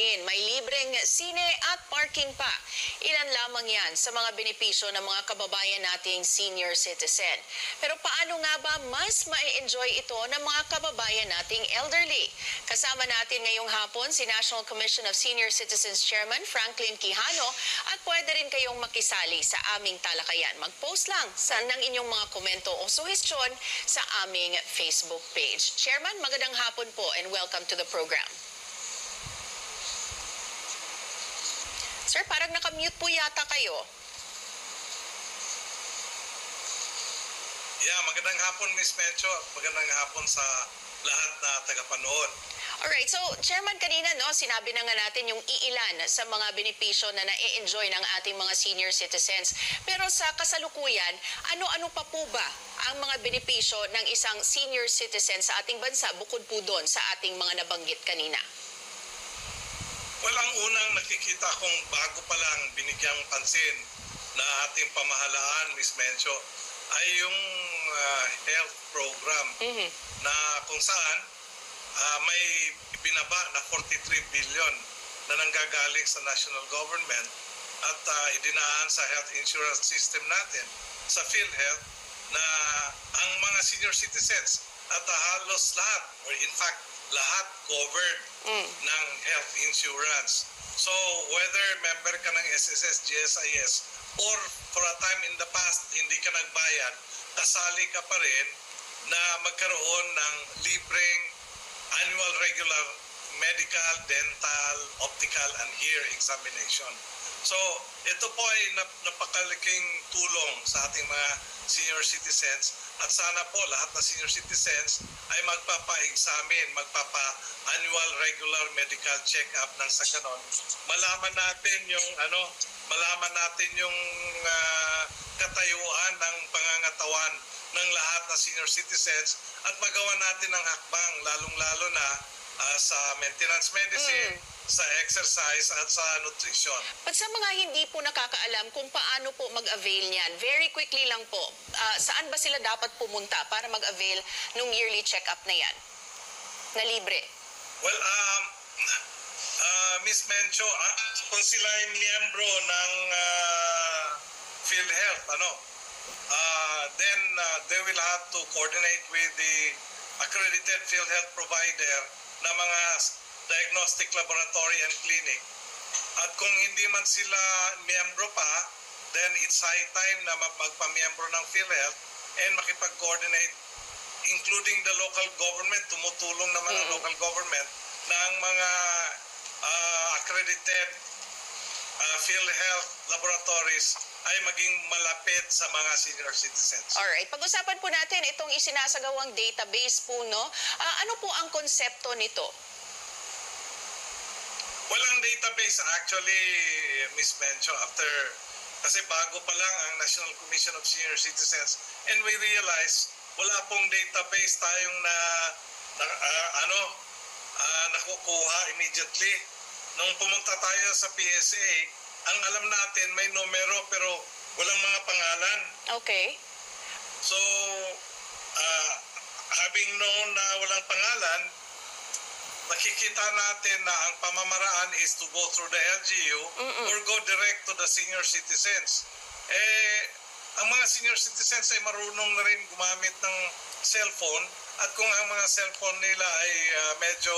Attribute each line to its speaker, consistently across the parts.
Speaker 1: kainin, may libreng sine at parking pa. Ilan lamang yan sa mga benepisyo ng mga kababayan nating senior citizen. Pero paano nga ba mas ma-enjoy ito ng mga kababayan nating elderly? Kasama natin ngayong hapon si National Commission of Senior Citizens Chairman Franklin Quijano at pwede rin kayong makisali sa aming talakayan. Mag-post lang ng inyong mga komento o suhestyon sa aming Facebook page. Chairman, magandang hapon po and welcome to the program. Sir, parang nakamute po yata kayo.
Speaker 2: Yeah, magandang hapon, Ms. Mencho. Magandang hapon sa lahat na tagapanood.
Speaker 1: Alright, so Chairman, kanina sinabi na nga natin yung iilan sa mga benepisyo na na-enjoy ng ating mga senior citizens. Pero sa kasalukuyan, ano-ano pa po ba ang mga benepisyo ng isang senior citizen sa ating bansa bukod po doon sa ating mga nabanggit kanina?
Speaker 2: Well, ang unang nakikita kong bago pa lang binigyang pansin na ating pamahalaan, Ms. Mencho, ay yung health program na kung saan may binaba na 43 billion na nanggagaling sa national government at idinaan sa health insurance system natin sa PhilHealth na ang mga senior citizens at halos lahat or in fact lahat covered ng health insurance. So whether member ka ng SSS, GSIS or for a time in the past hindi ka nagbayad, kasali ka pa rin na magkaroon ng libreng annual regular medical, dental, optical, and ear examination. So, ito po ay napakalaking tulong sa ating mga senior citizens at sana po lahat na senior citizens ay magpapa-examine, magpapa-annual regular medical check-up nang sa ganon. Malaman natin yung katayuan ng pangangatawan ng lahat na senior citizens at magawa natin ng hakbang lalong-lalo na sa maintenance medicine, sa exercise at sa nutrition.
Speaker 1: Pag sa mga hindi po nakakaalam kung paano po mag-avail niyan, very quickly lang po, saan ba sila dapat pumunta para mag-avail nung yearly check-up na yan? Na libre?
Speaker 2: Well, Ms. Mencho, kung sila ay miyembro ng PhilHealth, then they will have to coordinate with the accredited PhilHealth provider na mga diagnostic laboratory and clinic. At kung hindi man sila miyembro pa, then it's high time na magpamiyembro ng PhilHealth and makipag-coordinate including the local government, tumutulong naman ang local government ng mga accredited PhilHealth laboratories ay maging malapit sa mga senior citizens.
Speaker 1: Alright, pag-usapan po natin itong isinasagawang database po, ano po ang konsepto nito?
Speaker 2: Well, ang database actually, Ms. Mencho, kasi bago pa lang ang National Commission of Senior Citizens and we realize wala pong database tayong nakukuha immediately. Nung pumunta tayo sa PSA, ang alam natin may numero pero walang mga pangalan.
Speaker 1: Okay.
Speaker 2: So, having known na walang pangalan, nakikita natin na ang pamamaraan is to go through the LGU or go direct to the senior citizens. Ang mga senior citizens ay marunong na rin gumamit ng cellphone at kung ang mga cellphone nila ay medyo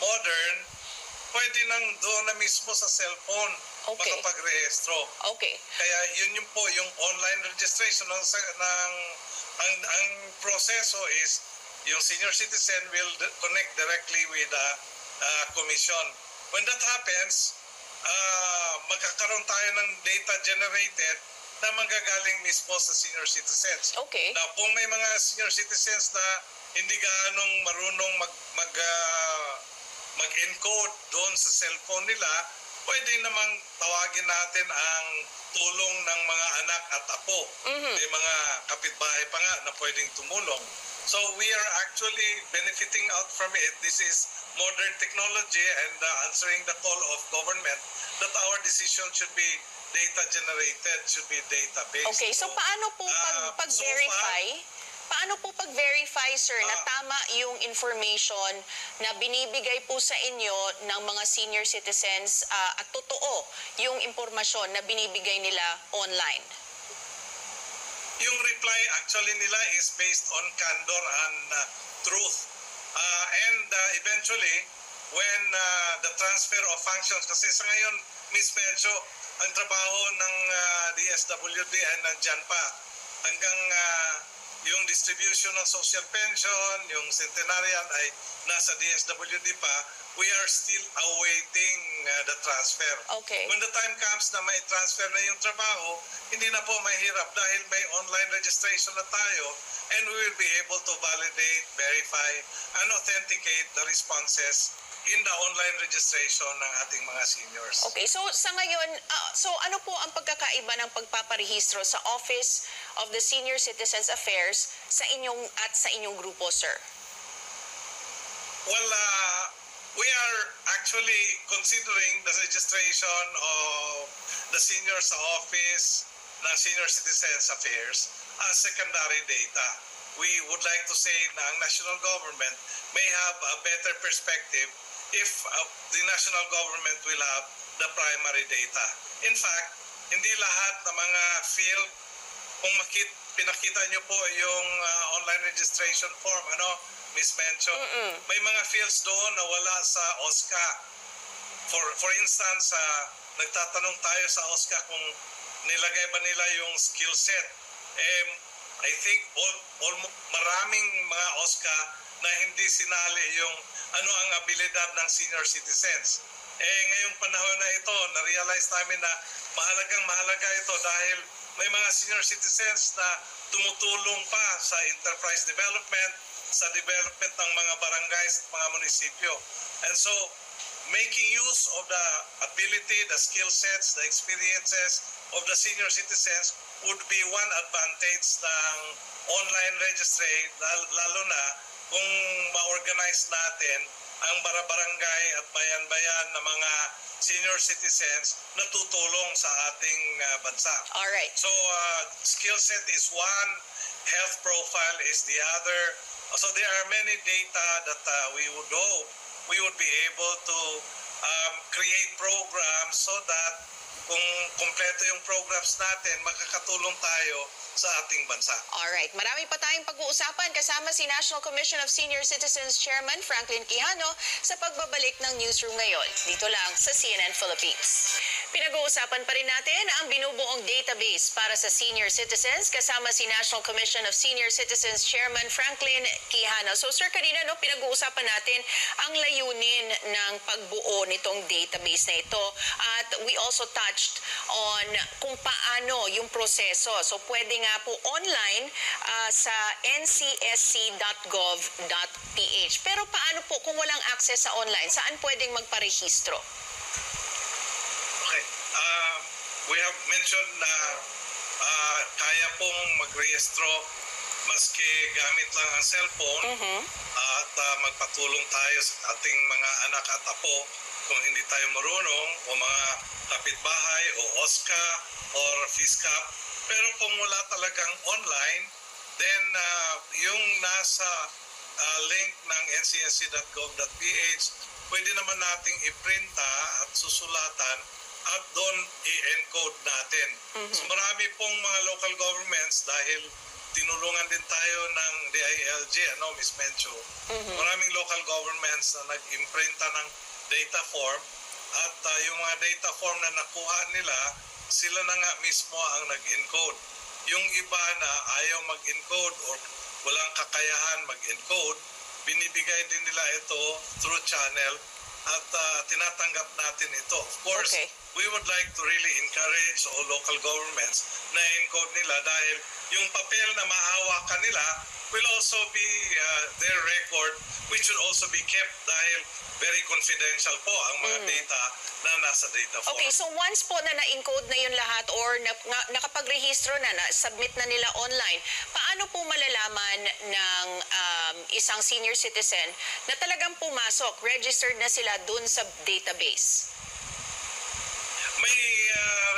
Speaker 2: modern, pwede nang doon na mismo sa cellphone makapag-rehistro.
Speaker 1: Okay.
Speaker 2: Kaya yun po yung online registration ang proseso is yung senior citizen will connect directly with the commission. When that happens, magkakaroon tayo ng data generated na manggagaling mismo sa senior citizens.
Speaker 1: Okay.
Speaker 2: Na kung may mga senior citizens na hindi gaanong marunong mag-encode doon sa cellphone nila, pwede namang tawagin natin ang tulong ng mga anak at apo. May mga kapitbahay pa nga na pwedeng tumulong. So we are actually benefiting out from it. This is modern technology and answering the call of government that our decision should be data generated, should be data-based.
Speaker 1: Okay, so paano po pag-verify Paano po pag-verify, sir, na tama yung information na binibigay po sa inyo ng mga senior citizens at totoo yung impormasyon na binibigay nila online?
Speaker 2: Yung reply actually nila is based on candor and truth. Eventually, when the transfer of functions, kasi sa ngayon, Miss Medyo, ang trabaho ng DSWD ay nandyan pa. Hanggang yung distribution ng social pension, yung centenarian ay nasa DSWD pa, we are still awaiting the transfer.
Speaker 1: Okay.
Speaker 2: When the time comes na may transfer na yung trabaho, hindi na po mahirap dahil may online registration na tayo and we will be able to validate, verify, and authenticate the responses in the online registration ng ating mga seniors.
Speaker 1: Okay, so sa ngayon, so ano po ang pagkakaiba ng pagpaparehistro sa Office of the Senior Citizens Affairs sa inyong grupo, sir?
Speaker 2: Well, we are actually considering the registration of the senior sa Office ng Senior Citizens Affairs as secondary data. We would like to say na ang national government may have a better perspective if the national government will have the primary data. In fact, hindi lahat ng mga field, kung pinakita nyo po yung online registration form, Miss Mencho, may mga fields doon na wala sa OSCA. For instance, nagtatanong tayo sa OSCA kung nilagay ba nila yung skill set. I think maraming mga OSCA na hindi sinali yung ano ang abilidad ng senior citizens. Ngayong panahon na ito, na-realize namin na mahalaga ito dahil may mga senior citizens na tumutulong pa sa enterprise development, sa development ng mga barangays at mga munisipyo. And so, making use of the ability, the skill sets, the experiences of the senior citizens would be one advantage ng online registry, lalo na kung ma-organize natin ang barangay at bayan-bayan na mga senior citizens na tutulong sa ating bansa.
Speaker 1: All right.
Speaker 2: So, skill set is one, health profile is the other. So, there are many data that we would hope we would be able to create programs so that kung kompleto yung programs natin, makakatulong tayo sa ating bansa.
Speaker 1: Alright, marami pa tayong pag-uusapan kasama si National Commission of Senior Citizens Chairman Franklin Quijano sa pagbabalik ng newsroom ngayon. Dito lang sa CNN Philippines. Pinag-uusapan pa rin natin ang binubuong database para sa senior citizens kasama si National Commission of Senior Citizens Chairman Franklin Quijano. So sir, kanina pinag-uusapan natin ang layunin ng pagbuo nitong database na ito at we also touched on kung paano yung proseso. So pwede nga po online sa ncsc.gov.ph. Pero paano po kung walang access sa online? Saan pwedeng magparehistro?
Speaker 2: Okay. We have mentioned na kaya pong magrehistro maski gamit lang ang cellphone at magpatulong tayo sa ating mga anak at apo kung hindi tayo marunong o mga kapitbahay o OSCA or FISCAP. Pero kung wala talagang online, then yung nasa link ng ncsc.gov.ph, pwede naman nating iprinta at susulatan at doon i-encode natin. So marami pong mga local governments dahil tinulungan din tayo ng DILG, Miss Mencho. Maraming local governments na nag-imprinta ng data form at yung mga data form na nakuha nila, sila na nga mismo ang nag-encode. Yung iba na ayaw mag-encode or walang kakayahan mag-encode, binibigay din nila ito through channel at tinatanggap natin ito. Of course, we would like to really encourage all local governments na encode nila dahil yung papel na mahawakan nila will also be their record, which should also be kept dahil very confidential po ang mga data na nasa data form.
Speaker 1: Okay, so once po na na-encode na yun lahat or nakapagrehistro na, submit na nila online, paano po malalaman ng isang senior citizen na talagang pumasok, registered na sila dun sa database?
Speaker 2: May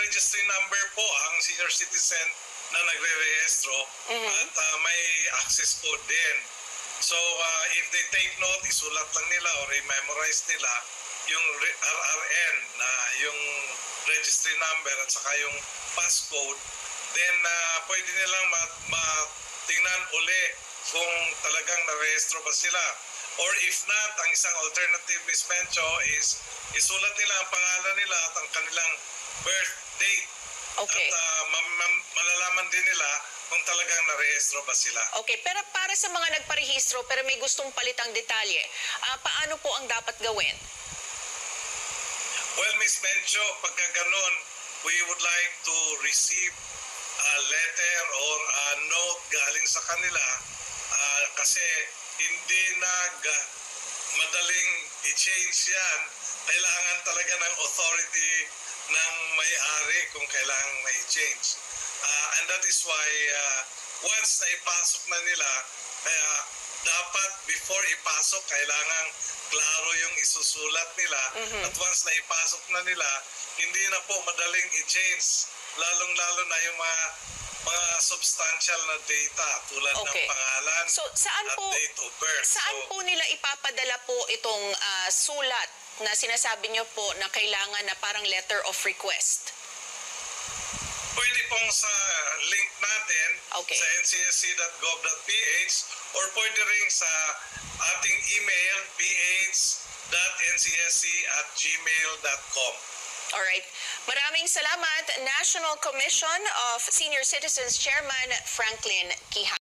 Speaker 2: registry number po ang senior citizen na nagre-rehistro at may access code din. So if they take note, isulat lang nila or i-memorize nila yung RRN na yung registry number at saka yung passcode, then pwede nilang matingnan uli kung talagang narehistro ba sila. Or if not, ang isang alternative, Ms. Mencho, is isulat nila ang pangalan nila at ang kanilang birth date.
Speaker 1: Okay.
Speaker 2: At malalaman din nila kung talagang narehistro ba sila.
Speaker 1: Okay, pero para sa mga nagparehistro pero may gustong palitang detalye, paano po ang dapat gawin?
Speaker 2: Well, Ms. Mencho, pagka ganun, we would like to receive a letter or a note galing sa kanila kasi hindi madaling i-change yan. Kailangan talaga ng authority ng may-ari kung kailangan mai-change. And that is why once na ipasok na nila, kaya dapat before ipasok, kailangan klaro yung isusulat nila. At once na ipasok na nila, hindi na po madaling i-change. Lalong-lalo na yung mga substantial na data tulad ng pangalan
Speaker 1: So, saan
Speaker 2: at
Speaker 1: po,
Speaker 2: date of birth.
Speaker 1: saan po nila ipapadala po itong sulat na sinasabi niyo po na kailangan na parang letter of request?
Speaker 2: Pwede pong sa link natin
Speaker 1: Okay.
Speaker 2: sa ncsc.gov.ph or pwede rin sa ating email ph.ncsc@gmail.com.
Speaker 1: Alright. Maraming salamat, National Commission of Senior Citizens Chairman Franklin Quijano.